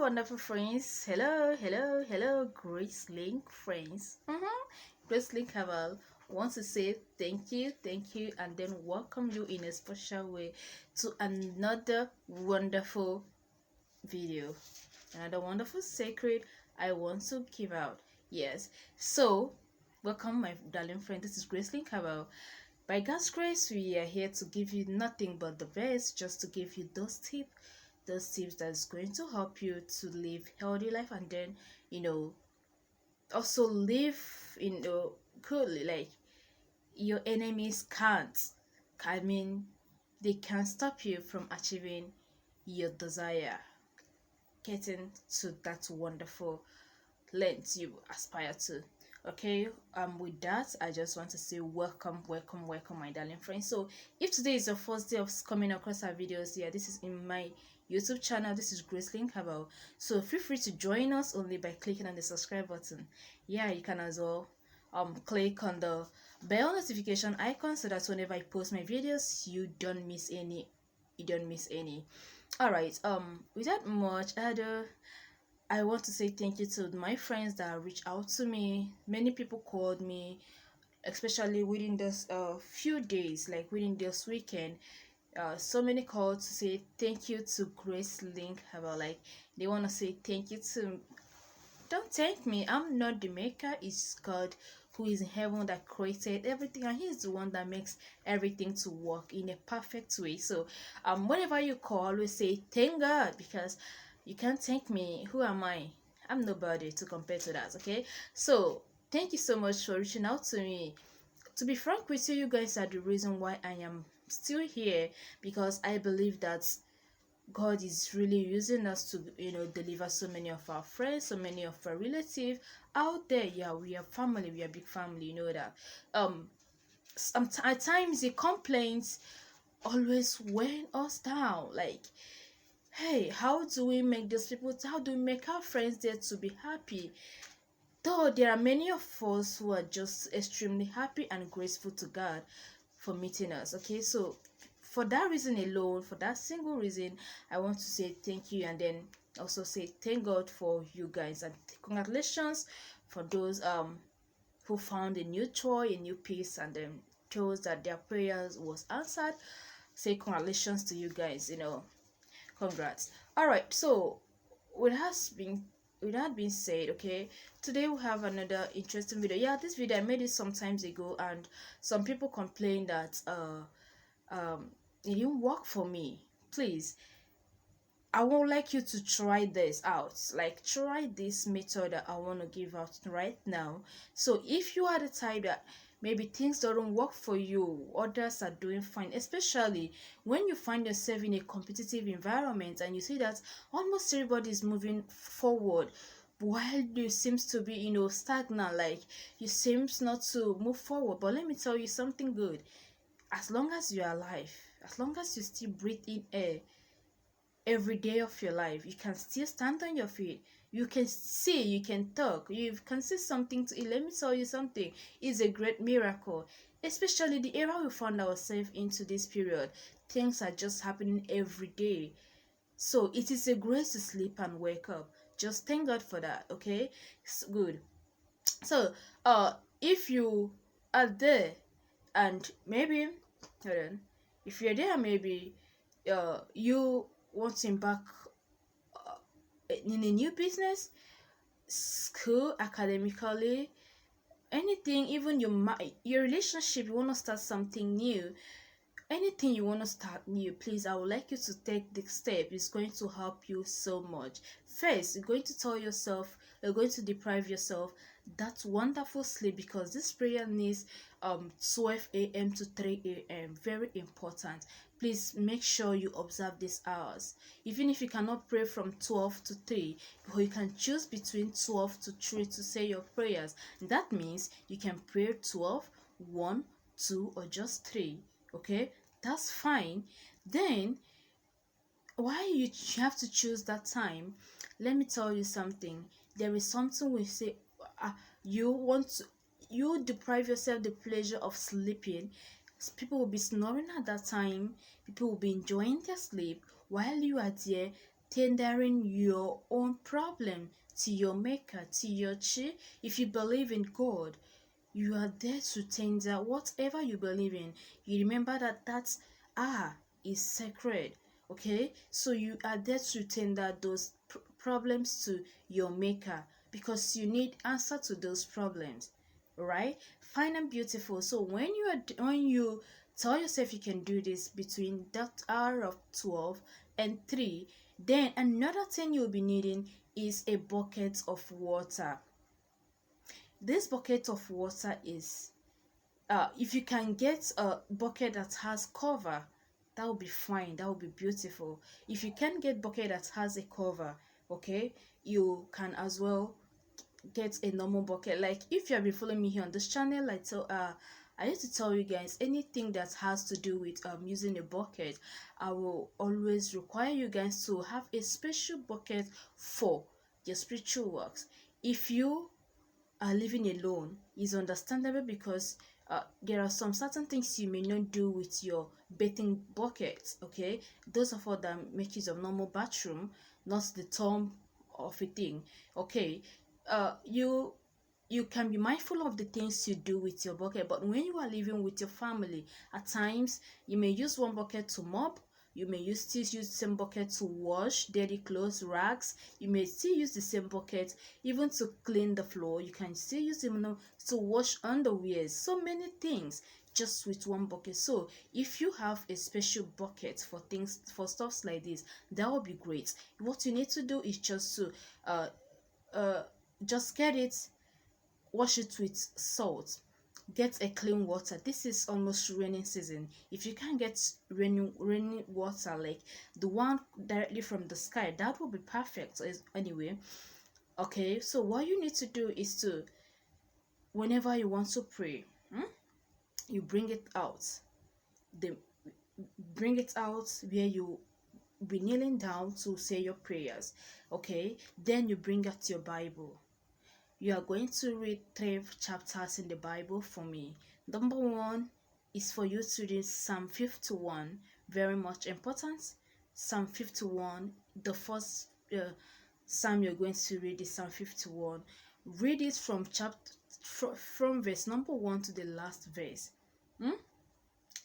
wonderful friends. Hello, Grace Link friends. Grace Link Haval wants to say thank you, and then welcome you in a special way to another wonderful video, another wonderful secret I want to give out. Yes, so welcome, my darling friend. This is Grace Link Haval. By God's grace, we are here to give you nothing but the best, just to give you those tips that's going to help you to live healthy life, and then also live coolly. Like, your enemies can't, I mean, they can stop you from achieving your desire, getting to that wonderful length you aspire to. Okay, with that, I just want to say welcome, my darling friends. So if today is the first day of coming across our videos here, this is in my YouTube channel. This is Grace Link Haval. So feel free to join us only by clicking on the subscribe button. Yeah, you can as well click on the bell notification icon so that whenever I post my videos, you don't miss any. All right, without much ado, I want to say thank you to my friends that reached out to me. Many people called me, especially within this few days, like within this weekend. So many called to say thank you to Grace Link Haval. Like, they want to say thank you to. Don't thank me. I'm not the maker. It's God who is in heaven that created everything, and He's the one that makes everything to work in a perfect way. So, whenever you call, always say thank God, because you can't thank me. Who am I? I'm nobody to compare to that. Okay. So thank you so much for reaching out to me. To be frank with you, you guys are the reason why I am still here, because I believe that God is really using us to, deliver so many of our friends, so many of our relatives out there. Yeah, we are family, we are big family, you know that. At times the complaints always weigh us down. Like, hey, how do we make those people? How do we make our friends there to be happy? Though there are many of us who are just extremely happy and grateful to God for meeting us. Okay, so for that reason alone, for that single reason, I want to say thank you, and then also say thank God for you guys, and congratulations for those who found a new joy, a new peace, and then chose that their prayers was answered. Say congratulations to you guys. Congrats. All right, so with that being said, okay, today we have another interesting video. Yeah, this video I made it some times ago, and some people complained that it didn't work for me. Please, I would like you to try this out. Like, try this method that I want to give out right now. So if you are the type that maybe things don't work for you, others are doing fine, especially when you find yourself in a competitive environment and you see that almost everybody is moving forward, while you seems to be, stagnant, like you seems not to move forward. But let me tell you something good. As long as you're alive, as long as you still breathe in air every day of your life, you can still stand on your feet, you can see, you can talk, you can see something to eat. Let me tell you something, it's a great miracle. Especially the era we found ourselves into this period, things are just happening every day. So it is a grace to sleep and wake up. Just thank God for that. Okay, good. So if you are there, and maybe, hold on, if you're there, maybe you want to embark in a new business, school, academically, anything, even your relationship, you want to start something new, anything you want to start new, please, I would like you to take the step. It's going to help you so much. First, you're going to tell yourself, you're going to deprive yourself that wonderful sleep, because this prayer needs 12 a.m. to 3 a.m. Very important. Please make sure you observe these hours. Even if you cannot pray from 12 to 3, or you can choose between 12 to 3 to say your prayers. That means you can pray 12, 1, 2, or just 3. Okay, that's fine. Then why you have to choose that time? Let me tell you something. There is something we say, you want to, you deprive yourself the pleasure of sleeping. People will be snoring at that time, people will be enjoying their sleep while you are there tendering your own problem to your maker, to your chi. If you believe in God, you are there to tender whatever you believe in. You remember that is sacred. Okay, so you are there to tender those problems to your maker, because you need answer to those problems, right? Fine and beautiful. So when you tell yourself you can do this between that hour of 12 and 3, then another thing you'll be needing is a bucket of water. This bucket of water is, if you can get a bucket that has cover, that will be fine, that will be beautiful. If you can get bucket that has a cover, okay, you can as well get a normal bucket. Like if you have been following me here on this channel, I used to tell you guys, anything that has to do with using a bucket, I will always require you guys to have a special bucket for your spiritual works. If you are living alone, is understandable, because there are some certain things you may not do with your bathing bucket. Okay, those of us that make use of normal bathroom, not the term of a thing. Okay, you can be mindful of the things you do with your bucket, but when you are living with your family, at times you may use one bucket to mop. You may still use the same bucket to wash dirty clothes, rags. You may still use the same bucket even to clean the floor. You can still use it to wash underwear. So many things just with one bucket. So if you have a special bucket for things, for stuffs like this, that would be great. What you need to do is just to just get it, wash it with salt, get a clean water. This is almost raining season. If you can't get raining water, like the one directly from the sky, that will be perfect. So anyway, okay, so what you need to do is to, whenever you want to pray, you bring it out. The Bring it out where you be kneeling down to say your prayers. Okay, then you bring out your Bible. You are going to read 3 chapters in the Bible for me. Number 1 is for you to read Psalm 51, very much important. Psalm 51, the first psalm you're going to read is Psalm 51. Read it from from verse number 1 to the last verse.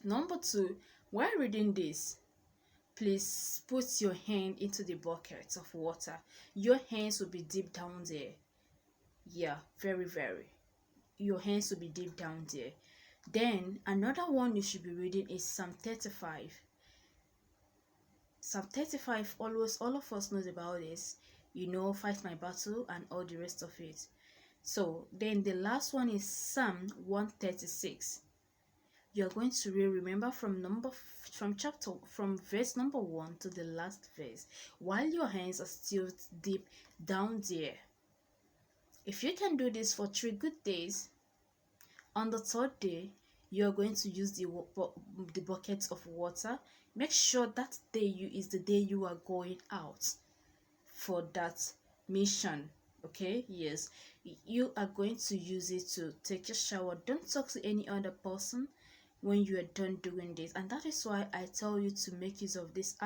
Number 2, while reading this, please put your hand into the bucket of water. Your hands will be deep down there. Yeah, very. Your hands will be deep down there. Then another one you should be reading is Psalm 35. Psalm 35, always all of us knows about this. You know, fight my battle and all the rest of it. So then the last one is Psalm 136. You are going to remember from verse number 1 to the last verse, while your hands are still deep down there. If you can do this for 3 good days, on the 3rd day, you are going to use the bucket of water. Make sure that day is the day you are going out for that mission. Okay, yes, you are going to use it to take a shower. Don't talk to any other person when you are done doing this, and that is why I tell you to make use of this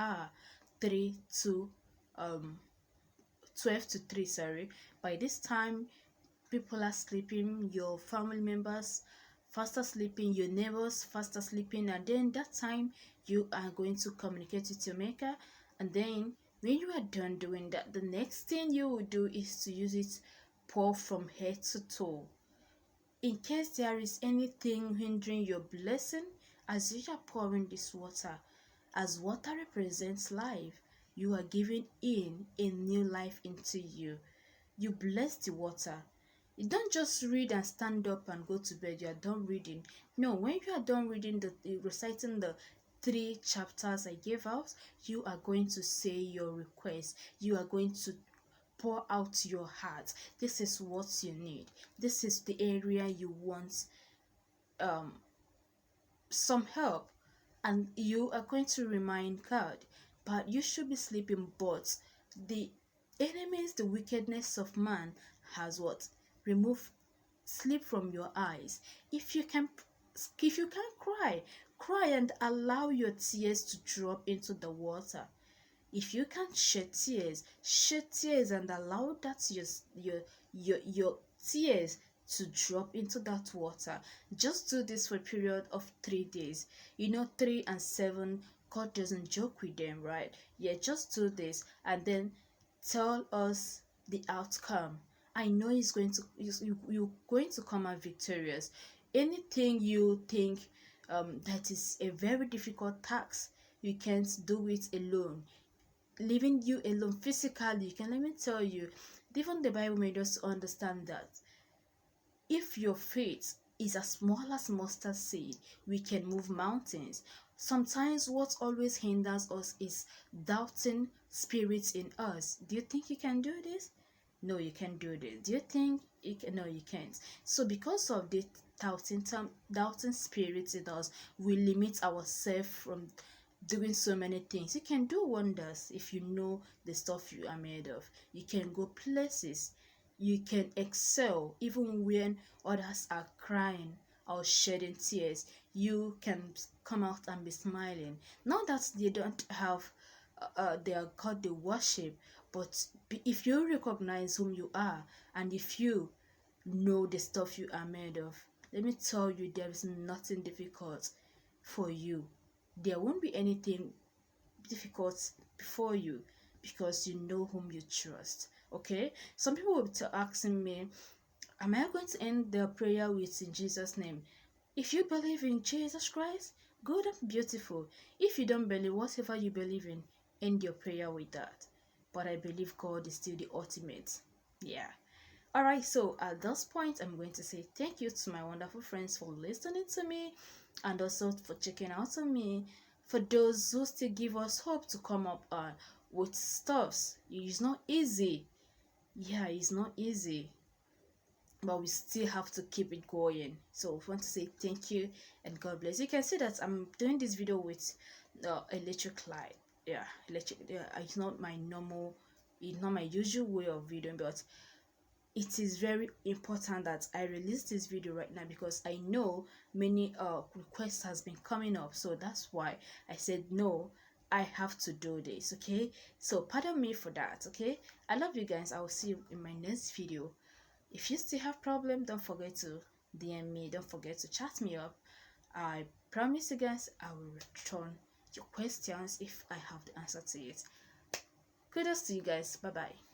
3 to 12 to 3, sorry. By this time, people are sleeping, your family members faster sleeping, your neighbors faster sleeping, and then that time you are going to communicate with your maker. And then when you are done doing that, the next thing you will do is to use it, pour from head to toe. In case there is anything hindering your blessing, as you are pouring this water, as water represents life, you are giving in a new life into you. You bless the water. You don't just read and stand up and go to bed. You are done reading. No, when you are done reading, reciting the 3 chapters I gave out, you are going to say your request. You are going to pour out your heart. This is what you need. This is the area you want some help, and you are going to remind God. But you should be sleeping, but the enemies, the wickedness of man has what? Remove sleep from your eyes. If you can cry and allow your tears to drop into the water. If you can shed tears and allow that your tears to drop into that water. Just do this for a period of 3 days. 3 and 7, God doesn't joke with them, right? Yeah, just do this and then tell us the outcome. I know it's going to you're going to come out victorious. Anything you think that is a very difficult task, you can't do it alone. Leaving you alone physically, can let me tell you, even the Bible made us understand that if your faith is as small as mustard seed, we can move mountains. Sometimes what always hinders us is doubting spirits in us. Do you think you can do this? No, you can't do this. Do you think you can? No, you can't. So because of the doubting spirits in us, we limit ourselves from doing so many things. You can do wonders if you know the stuff you are made of. You can go places. You can excel even when others are crying or shedding tears. You can come out and be smiling. Not that they don't have their God they worship, but if you recognize whom you are and if you know the stuff you are made of, let me tell you, there is nothing difficult for you. There won't be anything difficult before you because you know whom you trust. Okay, some people will be asking me, am I going to end the prayer with in Jesus name? If you believe in Jesus Christ, good and beautiful. If you don't believe, whatever you believe in, end your prayer with that. But I believe God is still the ultimate. Yeah. Alright, so at this point, I'm going to say thank you to my wonderful friends for listening to me and also for checking out on me. For those who still give us hope to come up with stuffs, it's not easy. Yeah, it's not easy, but we still have to keep it going. So I want to say thank you and God bless. You can see that I'm doing this video with electric light. Yeah, electric. Yeah, it's not my normal, it's not my usual way of videoing, but it is very important that I release this video right now because I know many requests has been coming up. So that's why I said no, I have to do this. Okay, so pardon me for that. Okay, I love you guys. I will see you in my next video. If you still have problem, don't forget to DM me, don't forget to chat me up. I promise you guys I will return your questions if I have the answer to it. Kudos to you guys. Bye bye.